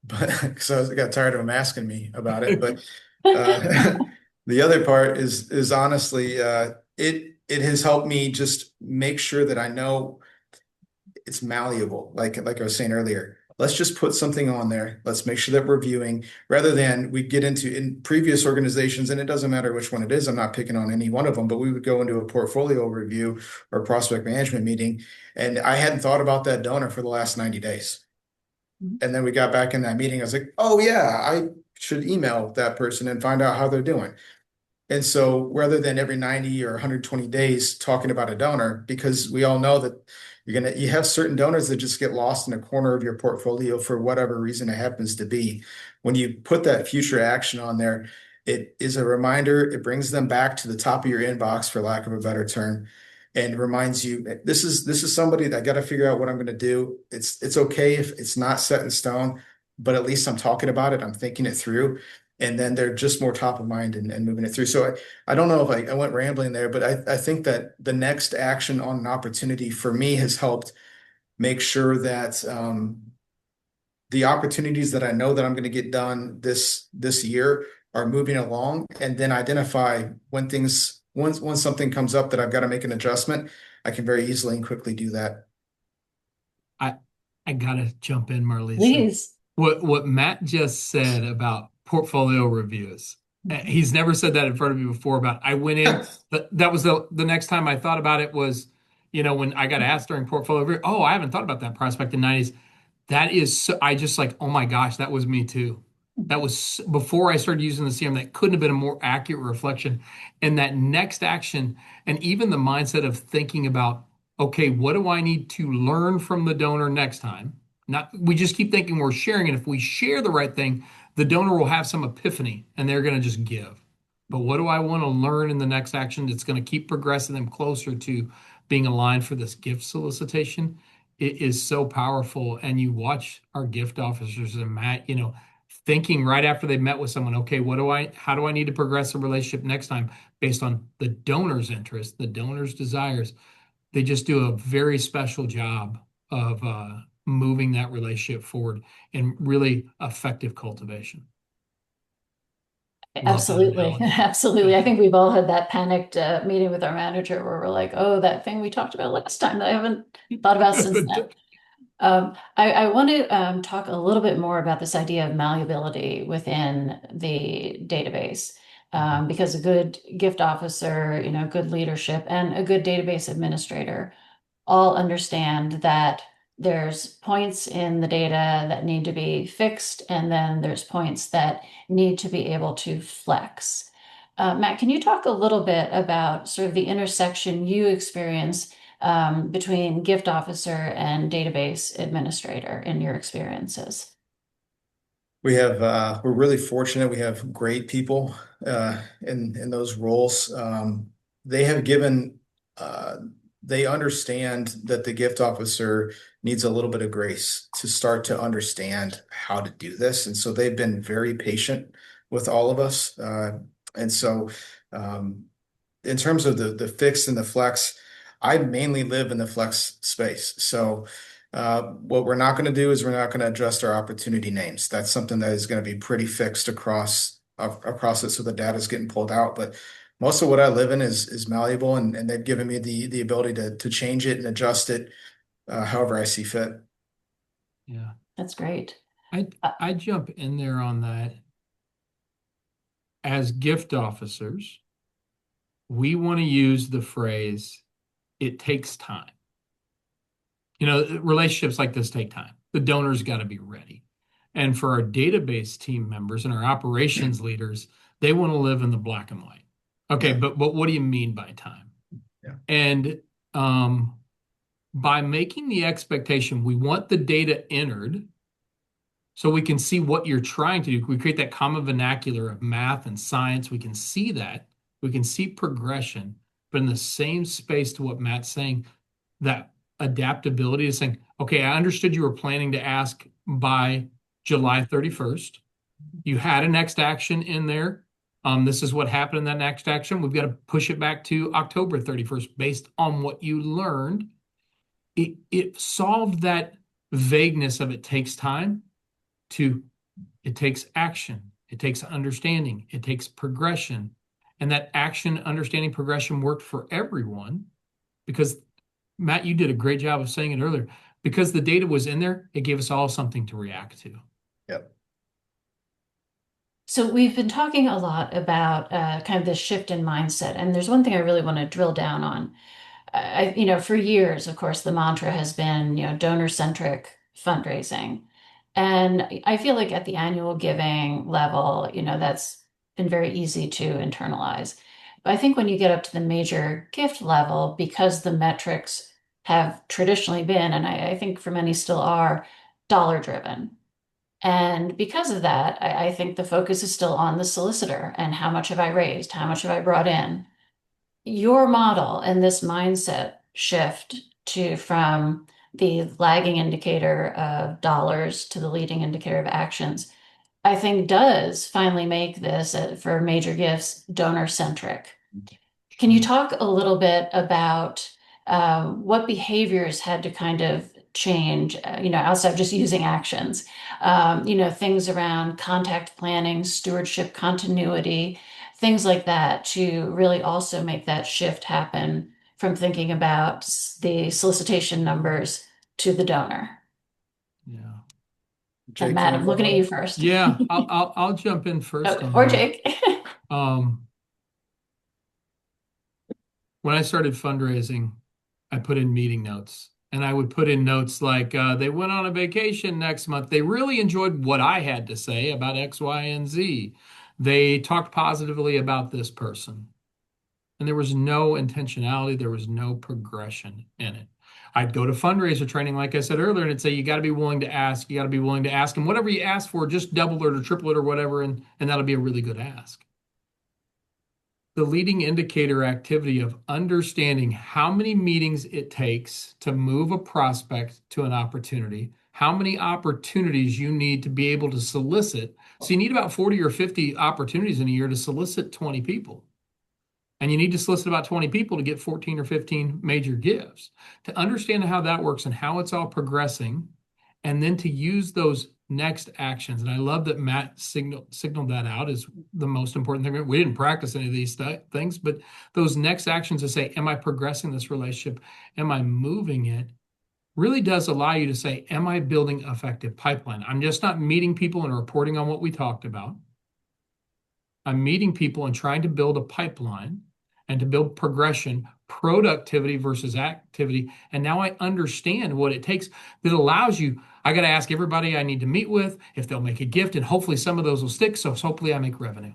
But because I got tired of him asking me about it. But the other part is honestly, it has helped me just make sure that I know it's malleable. Like I was saying earlier, let's just put something on there. Let's make sure that we're viewing rather than we get into in previous organizations, and it doesn't matter which one it is. I'm not picking on any one of them, but we would go into a portfolio review or prospect management meeting, and I hadn't thought about that donor for the last 90 days. And then we got back in that meeting. I was like, oh yeah, I should email that person and find out how they're doing. And so rather than every 90 or 120 days talking about a donor, because we all know that you have certain donors that just get lost in a corner of your portfolio for whatever reason it happens to be. When you put that future action on there, it is a reminder, it brings them back to the top of your inbox, for lack of a better term, and reminds you this is somebody that I got to figure out what I'm going to do. It's okay if it's not set in stone, but at least I'm talking about it, I'm thinking it through. And then they're just more top of mind and moving it through. So I don't know if I went rambling there, but I think that the next action on an opportunity for me has helped make sure that the opportunities that I know that I'm going to get done this year are moving along, and then identify when something comes up that I've got to make an adjustment, I can very easily and quickly do that. I I gotta jump in, Marlisa. Please. What Matt just said about portfolio reviews. He's never said that in front of me before about I went in, that was the next time I thought about it was, when I got asked during portfolio review, oh, I haven't thought about that prospect in 90s. That is so, I just like, oh my gosh, that was me too. That was before I started using the CRM. That couldn't have been a more accurate reflection. And that next action, and even the mindset of thinking about, okay, what do I need to learn from the donor next time? Not we just keep thinking we're sharing, and if we share the right thing, the donor will have some epiphany and they're going to just give. But what do I want to learn in the next action that's going to keep progressing them closer to being aligned for this gift solicitation? It is so powerful. And you watch our gift officers and Matt, thinking right after they met with someone, okay, how do I need to progress the relationship next time based on the donor's interest, the donor's desires. They just do a very special job of moving that relationship forward in really effective cultivation. Love that Absolutely. analogy. Absolutely. I think we've all had that panicked meeting with our manager where we're like, oh, that thing we talked about last time that I haven't thought about since then. I want to talk a little bit more about this idea of malleability within the database, because a good gift officer, good leadership, and a good database administrator all understand that there's points in the data that need to be fixed, and then there's points that need to be able to flex. Matt, can you talk a little bit about sort of the intersection you experience between gift officer and database administrator in your experiences? We're really fortunate. We have great people in those roles. They have given they understand that the gift officer needs a little bit of grace to start to understand how to do this, and so they've been very patient with all of us. And so, in terms of the fix and the flex, I mainly live in the flex space. So what we're not going to do is we're not going to adjust our opportunity names. That's something that is going to be pretty fixed across it, so the data is getting pulled out. But most of what I live in is malleable, and they've given me the ability to change it and adjust it however I see fit. Yeah. That's great. I Uh, I jump in there on that. As gift officers, we want to use the phrase, it takes time. Relationships like this take time. The donor's got to be ready. And for our database team members and our operations leaders, they want to live in the black and white. Okay, Yeah. but what do you mean by time? Yeah. And by making the expectation, we want the data entered so we can see what you're trying to do. We create that common vernacular of math and science. We can see that. We can see progression, but in the same space to what Matt's saying, that adaptability is saying, okay, I understood you were planning to ask by July 31st. You had a next action in there. This is what happened in that next action. We've got to push it back to October 31st based on what you learned. It solved that vagueness of it takes time to it takes action, it takes understanding, it takes progression. And that action, understanding, progression worked for everyone because Matt, you did a great job of saying it earlier. Because the data was in there, it gave us all something to react to. Yep. So we've been talking a lot about kind of this shift in mindset, and there's one thing I really want to drill down on. For years, of course, the mantra has been, donor-centric fundraising. And I feel like at the annual giving level, that's been very easy to internalize. But I think when you get up to the major gift level, because the metrics have traditionally been, and I think for many still are, dollar driven. And because of that, I think the focus is still on the solicitor and how much have I raised? How much have I brought in? Your model and this mindset shift from the lagging indicator of dollars to the leading indicator of actions, I think does finally make this for major gifts donor centric. Can you talk a little bit about what behaviors had to kind of change, outside of just using actions, things around contact planning, stewardship continuity, things like that to really also make that shift happen from thinking about the solicitation numbers to the donor? Yeah. And Jake, you Matt, want I'm to go looking at ahead? you first. Yeah, I'll jump in first Okay, on or that. Jake. When I started fundraising, I put in meeting notes. And I would put in notes like they went on a vacation next month. They really enjoyed what I had to say about X, Y, and Z. They talked positively about this person. And there was no intentionality, there was no progression in it. I'd go to fundraiser training, like I said earlier, and it'd say, you got to be willing to ask. You got to be willing to ask. And whatever you ask for, just double it or triple it or whatever. And that'll be a really good ask. The leading indicator activity of understanding how many meetings it takes to move a prospect to an opportunity, how many opportunities you need to be able to solicit So you need about 40 or 50 opportunities in a year to solicit 20 people. And you need to solicit about 20 people to get 14 or 15 major gifts. To understand how that works and how it's all progressing, and then to use those next actions. And I love that Matt signaled that out is the most important thing. We didn't practice any of these things, but those next actions to say, am I progressing this relationship? Am I moving it? Really does allow you to say, am I building effective pipeline? I'm just not meeting people and reporting on what we talked about. I'm meeting people and trying to build a pipeline and to build progression, productivity versus activity. And now I understand what it takes that allows you. I got to ask everybody I need to meet with if they'll make a gift, and hopefully some of those will stick. So hopefully I make revenue.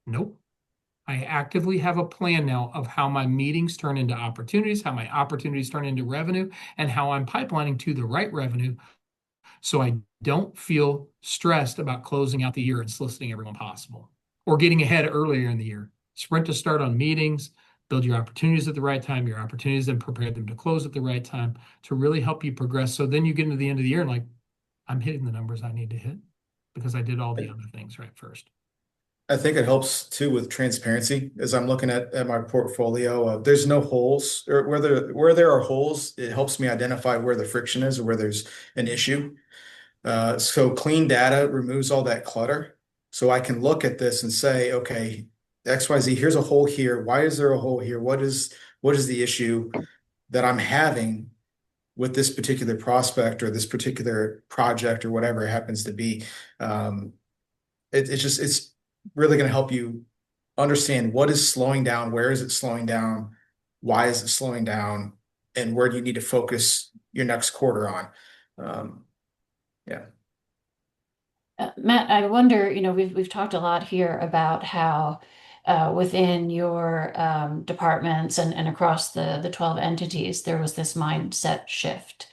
Nope. I actively have a plan now of how my meetings turn into opportunities, how my opportunities turn into revenue, and how I'm pipelining to the right revenue so I don't feel stressed about closing out the year and soliciting everyone possible or getting ahead earlier in the year. Sprint to start on meetings, build your opportunities at the right time, your opportunities, and prepare them to close at the right time to really help you progress. So then you get into the end of the year and like, I'm hitting the numbers I need to hit because I did all the other things right first. I think it helps too with transparency as I'm looking at my portfolio. There's no holes, or where there are holes, it helps me identify where the friction is or where there's an issue. So clean data removes all that clutter. So I can look at this and say, okay, XYZ, here's a hole here. Why is there a hole here? What is the issue that I'm having with this particular prospect or this particular project or whatever it happens to be? It's really going to help you understand what is slowing down, where is it slowing down, why is it slowing down, and where do you need to focus your next quarter on. Yeah. Matt, I wonder, we've talked a lot here about how within your departments and across the 12 entities, there was this mindset shift.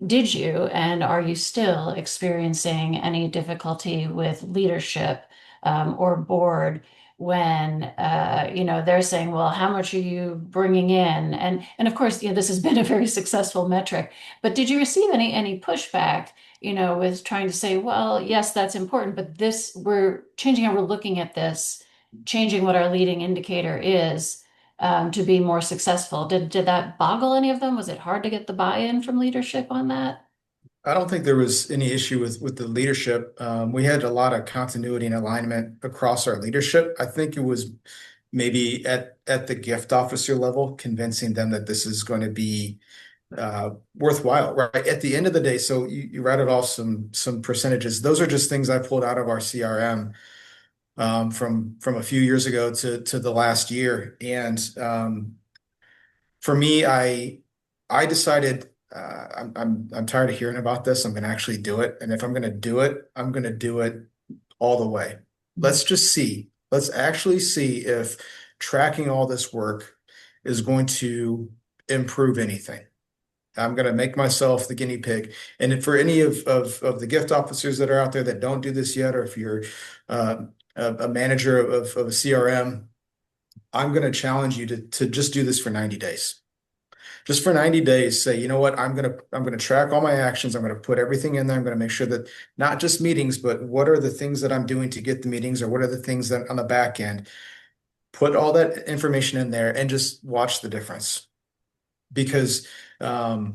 Did you and are you still experiencing any difficulty with leadership or board when they're saying, well, how much are you bringing in? And of course, this has been a very successful metric, but did you receive any pushback, with trying to say, well, yes, that's important, but we're changing how we're looking at this, changing what our leading indicator is to be more successful. Did that boggle any of them? Was it hard to get the buy-in from leadership on that? I don't think there was any issue with the leadership. We had a lot of continuity and alignment across our leadership. I think it was maybe at the gift officer level, convincing them that this is going to be worthwhile, right? At the end of the day, so you rattled off some percentages. Those are just things I pulled out of our CRM from a few years ago to the last year. And for me, I decided I'm tired of hearing about this. I'm going to actually do it. And if I'm going to do it, I'm going to do it all the way. Let's just see. Let's actually see if tracking all this work is going to improve anything. I'm going to make myself the guinea pig. And for any of the gift officers that are out there that don't do this yet, or if you're a manager of a CRM, I'm going to challenge you to just do this for 90 days. Just for 90 days, say, you know what, I'm gonna track all my actions. I'm gonna put everything in there. I'm gonna make sure that not just meetings, but what are the things that I'm doing to get the meetings, or what are the things that on the back end. Put all that information in there and just watch the difference. Because I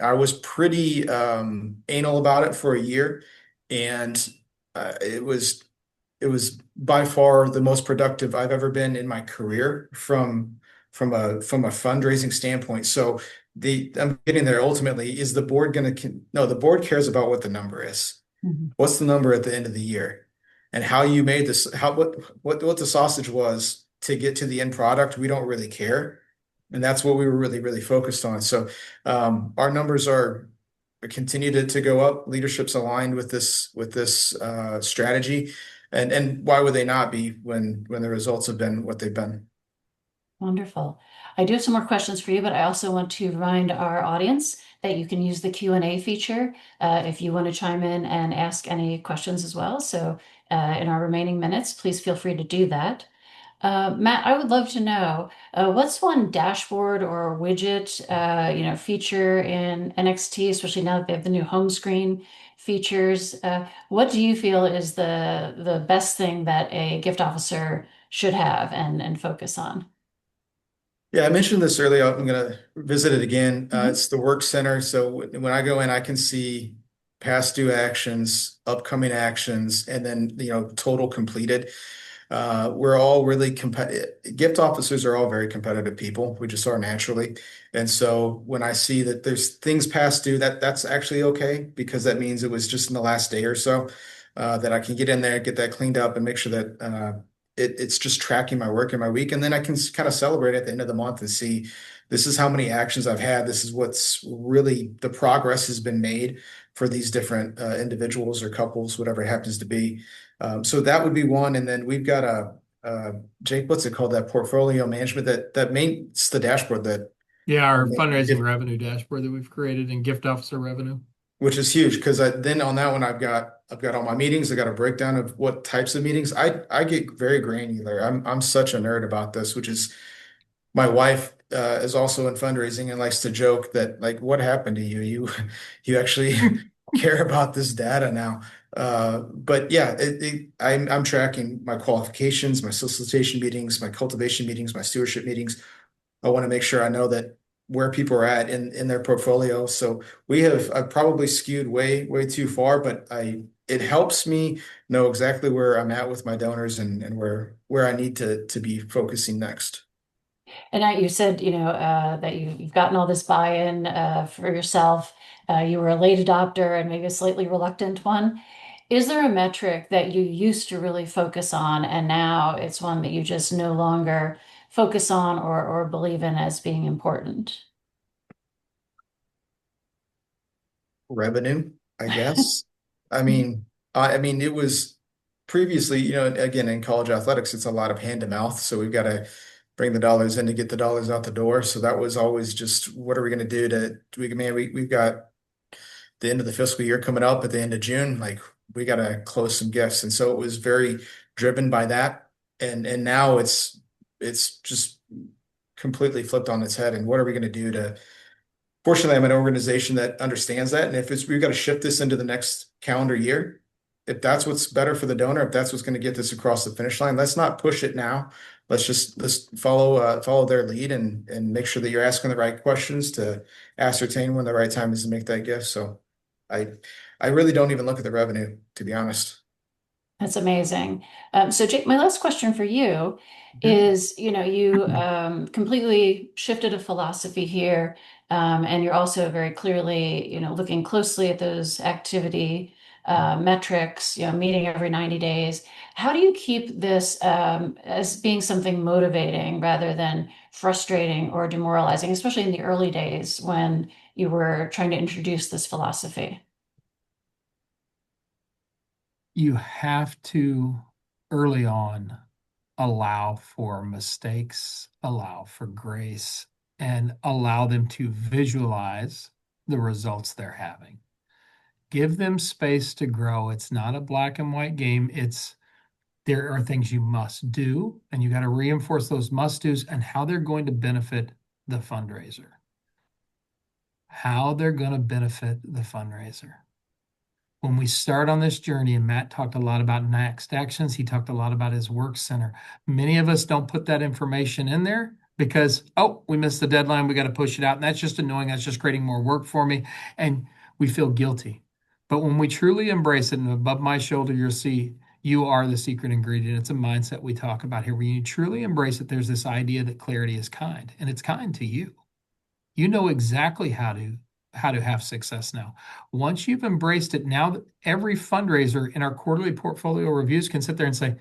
was pretty anal about it for a year, and it was by far the most productive I've ever been in my career from a fundraising standpoint. So I'm getting there ultimately. Is the board going to no, the board cares about what the number is. Mhm. What's the number at the end of the year? And how you made this, what the sausage was to get to the end product, we don't really care. And that's what we were really, really focused on. So our numbers are continue to go up. Leadership's aligned with this strategy. And why would they not be when the results have been what they've been? Wonderful. I do have some more questions for you, but I also want to remind our audience that you can use the Q&A feature if you want to chime in and ask any questions as well. So in our remaining minutes, please feel free to do that. Matt, I would love to know what's one dashboard or widget, feature in NXT, especially now that they have the new home screen features. What do you feel is the best thing that a gift officer should have and focus on? Yeah, I mentioned this earlier. I'm going to visit it again. Mhm. It's the work center. So when I go in, I can see past due actions, upcoming actions, and then, total completed. We're all really competitive. Gift officers are all very competitive people. We just are naturally. And so when I see that there's things past due, that's actually okay because that means it was just in the last day or so, that I can get in there, get that cleaned up, and make sure that it's just tracking my work and my week. And then I can kind of celebrate at the end of the month and see this is how many actions I've had. This is what's really the progress has been made for these different individuals or couples, whatever it happens to be. So that would be one. And then we've got Jake, what's it called? That portfolio management that main, it's the dashboard that, Yeah, our fundraising revenue dashboard that we've created and gift officer revenue. which is huge because then on that one I've got all my meetings. I got a breakdown of what types of meetings. I get very granular. I'm such a nerd about this, which is my wife is also in fundraising and likes to joke that like, what happened to you? You actually care about this data now. But yeah, I'm tracking my qualifications, my solicitation meetings, my cultivation meetings, my stewardship meetings. I want to make sure I know that where people are at in their portfolio. So I've probably skewed way too far, but it helps me know exactly where I'm at with my donors and where I need to be focusing next. And you said, that you've gotten all this buy-in for yourself. You were a late adopter and maybe a slightly reluctant one. Is there a metric that you used to really focus on and now it's one that you just no longer focus on or believe in as being important? Revenue, I guess. I mean, I mean, it was previously, again, in college athletics, it's a lot of hand to mouth. So we've got to bring the dollars in to get the dollars out the door. So that was always just, what are we going to do we've got the end of the fiscal year coming up at the end of June. Like we got to close some gifts. And so it was very driven by that. And now it's just completely flipped on its head. And what are we going to do to Fortunately, I'm an organization that understands that. And if we've got to shift this into the next calendar year, if that's what's better for the donor, if that's what's going to get this across the finish line, let's not push it now. Let's follow their lead and make sure that you're asking the right questions to ascertain when the right time is to make that gift. So I I really don't even look at the revenue, to be honest. That's amazing. So Jake, my last question for you Mhm. is, you completely shifted a philosophy here, and you're also very clearly, looking closely at those activity metrics, meeting every 90 days. How do you keep this as being something motivating rather than frustrating or demoralizing, especially in the early days when you were trying to introduce this philosophy? You have to early on allow for mistakes, allow for grace, and allow them to visualize the results they're having. Give them space to grow. It's not a black and white game. There are things you must do, and you got to reinforce those must do's and how they're going to benefit the fundraiser. How they're going to benefit the fundraiser. When we start on this journey, and Matt talked a lot about next actions, he talked a lot about his work center. Many of us don't put that information in there because, oh, we missed the deadline, we got to push it out. And that's just annoying. That's just creating more work for me. And we feel guilty. But when we truly embrace it, and above my shoulder, you'll see you are the secret ingredient. It's a mindset we talk about here. When you truly embrace it, there's this idea that clarity is kind, and it's kind to you. You know exactly how to have success now. Once you've embraced it, now that every fundraiser in our quarterly portfolio reviews can sit there and say,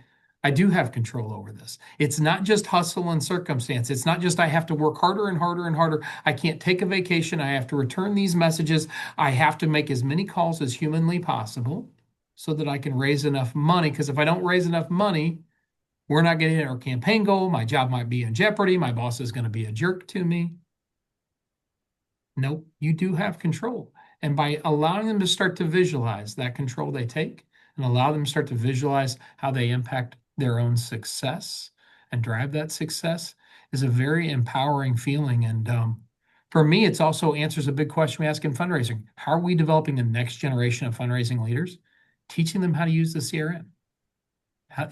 I do have control over this. It's not just hustle and circumstance. It's not just I have to work harder and harder and harder. I can't take a vacation. I have to return these messages. I have to make as many calls as humanly possible so that I can raise enough money. Because if I don't raise enough money, we're not getting our campaign goal. My job might be in jeopardy. My boss is going to be a jerk to me. No, you do have control. And by allowing them to start to visualize that control they take and allow them to start to visualize how they impact their own success and drive that success is a very empowering feeling. And for me, it's also answers a big question we ask in fundraising. How are we developing the next generation of fundraising leaders? Teaching them how to use the CRM.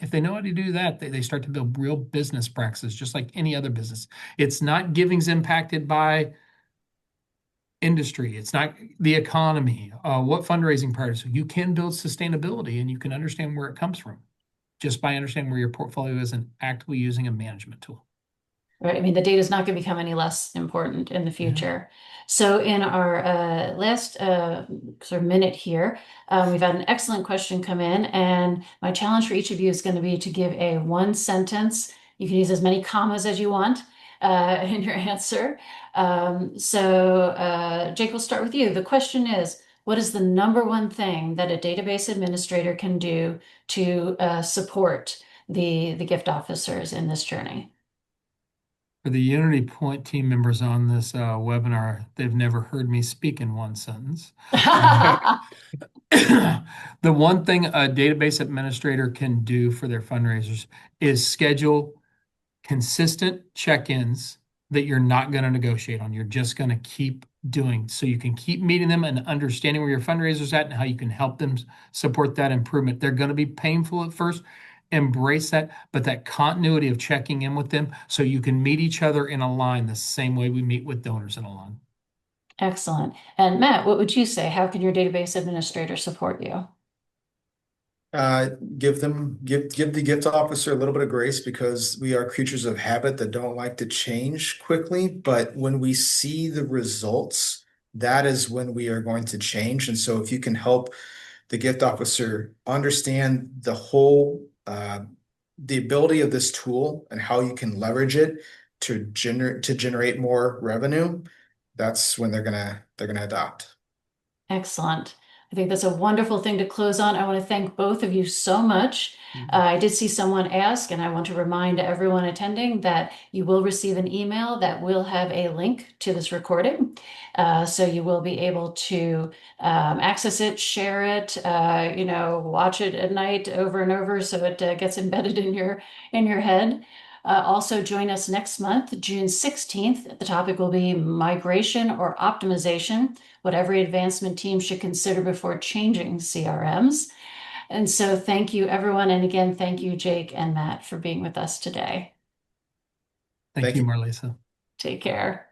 If they know how to do that, they start to build real business practices, just like any other business. It's not giving's impacted by industry. It's not the economy. What fundraising priorities. You can build sustainability and you can understand where it comes from just by understanding where your portfolio is and actively using a management tool. Right. I mean, the data is not going to become any less important in the Yeah. future. So, in our last sort of minute here, we've had an excellent question come in, and my challenge for each of you is going to be to give a one sentence. You can use as many commas as you want in your answer. Jake, we'll start with you. The question is, what is the number one thing that a database administrator can do to support the gift officers in this journey? For the Unity Point team members on this webinar, they've never heard me speak in one sentence. The one thing a database administrator can do for their fundraisers is schedule consistent check-ins that you're not going to negotiate on. You're just going to keep doing so you can keep meeting them and understanding where your fundraisers at and how you can help them support that improvement. They're going to be painful at first. Embrace that, but that continuity of checking in with them so you can meet each other in a line the same way we meet with donors in a line. Excellent. And Matt, what would you say? How can your database administrator support you? Give the gift officer a little bit of grace because we are creatures of habit that don't like to change quickly. But when we see the results, that is when we are going to change. And so if you can help the gift officer understand the ability of this tool and how you can leverage it to generate more revenue, that's when they're gonna adopt. Excellent. I think that's a wonderful thing to close on. I want to thank both of you so much. I did see someone ask, and I want to remind everyone attending that you will receive an email that will have a link to this recording. So you will be able to access it, share it, watch it at night over and over so it gets embedded in your head. Also, join us next month, June 16th. The topic will be migration or optimization, what every advancement team should consider before changing CRMs. And so, thank you, everyone. And again, thank you, Jake and Matt, for being with us today. Thank Thank you, you. Marlisa. Take care.